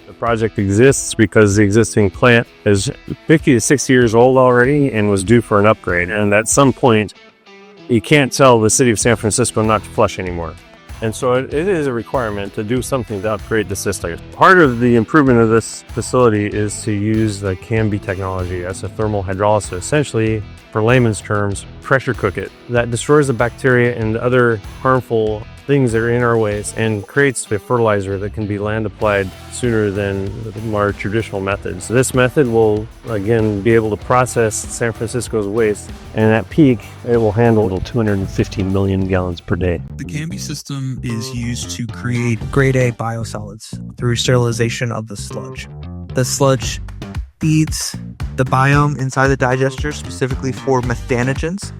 The project exists because the existing plant is 50 to 60 years old already and was due for an upgrade. And at some point, you can't tell the city of San Francisco not to flush anymore. And so it is a requirement to do something to upgrade the system. Part of the improvement of this facility is to use the Cambi technology as a thermal hydrolysis. Essentially, for layman's terms, pressure cook it. That destroys the bacteria and other harmful things that are in our waste and creates a fertilizer that can be land applied sooner than our traditional methods. This method will, again, be able to process San Francisco's waste, and at peak, it will handle 250 million gallons per day. The Cambi system is used to create grade A biosolids through sterilization of the sludge. The sludge feeds the biome inside the digester, specifically for methanogens,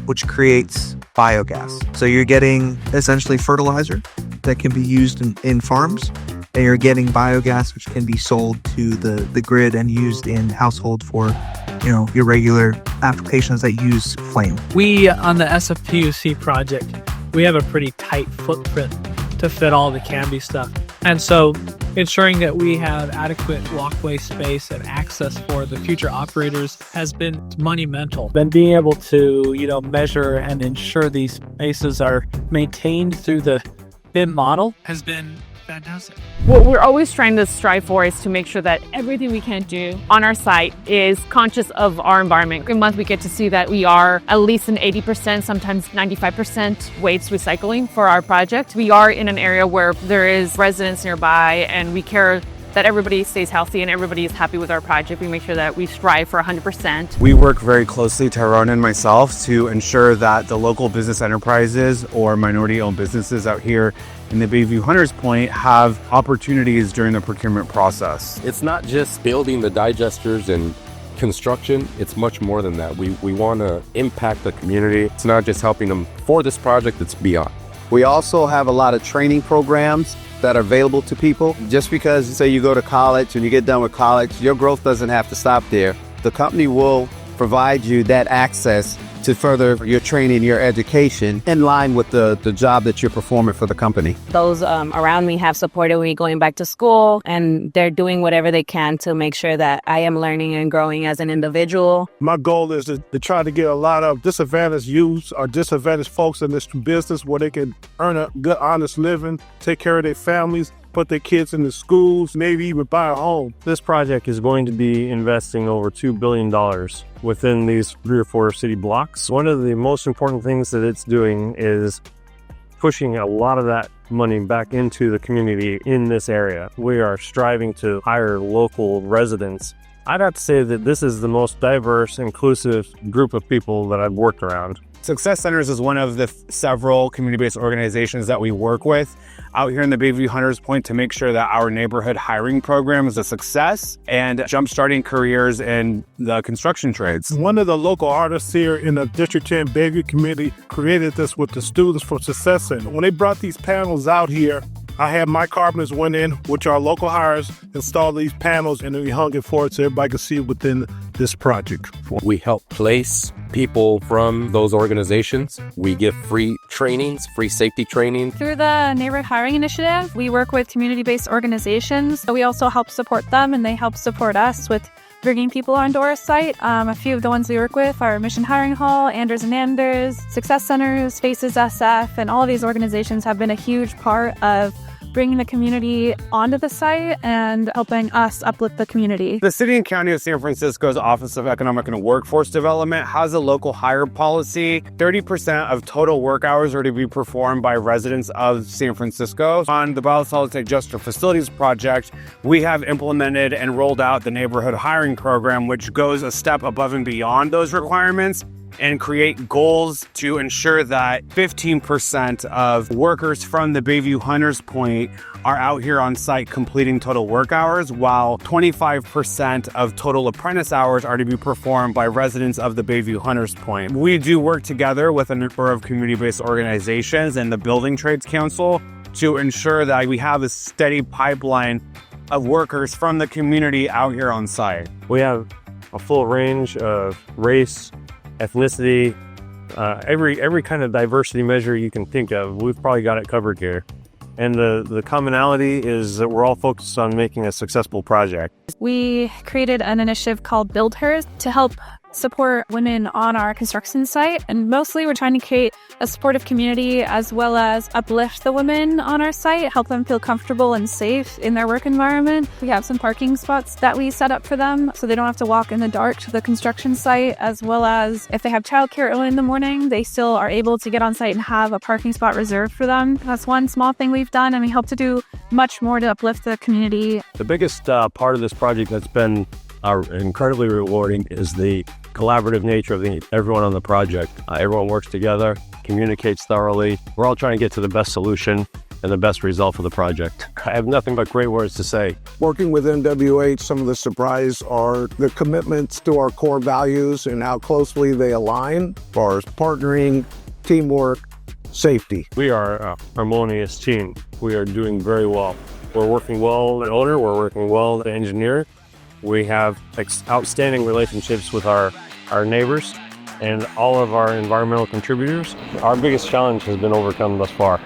which creates biogas. So you're getting essentially fertilizer that can be used in farms, and you're getting biogas which can be sold to the grid and used in household for, your regular applications that use flame. We, on the SFPUC project, we have a pretty tight footprint to fit all the Cambi stuff. And so ensuring that we have adequate walkway space and access for the future operators has been monumental. And being able to, measure and ensure these spaces are maintained through the BIM model has been fantastic. What we're always trying to strive for is to make sure that everything we can do on our site is conscious of our environment. And once we get to see that we are at least an 80%, sometimes 95% waste recycling for our project, we are in an area where there is residents nearby and we care that everybody stays healthy and everybody is happy with our project. We make sure that we strive for 100%. We work very closely, Tyrone and myself, to ensure that the local business enterprises or minority-owned businesses out here in the Bayview Hunters Point have opportunities during the procurement process. It's not just building the digesters and construction, it's much more than that. We want to impact the community. It's not just helping them for this project, it's beyond. We also have a lot of training programs that are available to people. Just because, say, you go to college and you get done with college, your growth doesn't have to stop there. The company will provide you that access to further your training, your education in line with the job that you're performing for the company. Those around me have supported me going back to school, and they're doing whatever they can to make sure that I am learning and growing as an individual. My goal is to try to get a lot of disadvantaged youths or disadvantaged folks in this business where they can earn a good, honest living, take care of their families, put their kids in the schools, maybe even buy a home. This project is going to be investing over $2 billion within these 3 or 4 city blocks. One of the most important things that it's doing is pushing a lot of that money back into the community in this area. We are striving to hire local residents. I'd have to say that this is the most diverse, inclusive group of people that I've worked around. Success Centers is one of the several community-based organizations that we work with out here in the Bayview Hunters Point to make sure that our neighborhood hiring program is a success and jumpstarting careers in the construction trades. One of the local artists here in the District 10 Bayview community created this with the Students for Success Center. When they brought these panels out here, I had my carpenters went in, which are local hires, installed these panels, and then we hung it for it so everybody could see it within this project. We help place people from those organizations. We give free trainings, free safety training. Through the Neighborhood Hiring Initiative, we work with community-based organizations. We also help support them, and they help support us with bringing people onto our site. A few of the ones we work with are Mission Hiring Hall, Anders and Anders, Success Centers, Faces SF, and all of these organizations have been a huge part of bringing the community onto the site and helping us uplift the community. The City and County of San Francisco's Office of Economic and Workforce Development has a local hire policy. 30% of total work hours are to be performed by residents of San Francisco. On the Biosolids Digester Facilities Project, we have implemented and rolled out the neighborhood hiring program, which goes a step above and beyond those requirements and create goals to ensure that 15% of workers from the Bayview Hunters Point are out here on site completing total work hours, while 25% of total apprentice hours are to be performed by residents of the Bayview Hunters Point. We do work together with a number of community-based organizations and the Building Trades Council to ensure that we have a steady pipeline of workers from the community out here on site. We have a full range of race, ethnicity, every kind of diversity measure you can think of. We've probably got it covered here. And the commonality is that we're all focused on making a successful project. We created an initiative called Build Hers to help support women on our construction site. And mostly we're trying to create a supportive community as well as uplift the women on our site, help them feel comfortable and safe in their work environment. We have some parking spots that we set up for them so they don't have to walk in the dark to the construction site, as well as if they have childcare early in the morning, they still are able to get on site and have a parking spot reserved for them. That's one small thing we've done, and we hope to do much more to uplift the community. The biggest part of this project that's been incredibly rewarding is the collaborative nature of everyone on the project. Everyone works together, communicates thoroughly. We're all trying to get to the best solution and the best result for the project. I have nothing but great words to say. Working with NWH, some of the surprise are the commitments to our core values and how closely they align as far as partnering, teamwork, safety. We are a harmonious team. We are doing very well. We're working well as an owner, we're working well as an engineer. We have outstanding relationships with our neighbors and all of our environmental contributors. Our biggest challenge has been overcome thus far.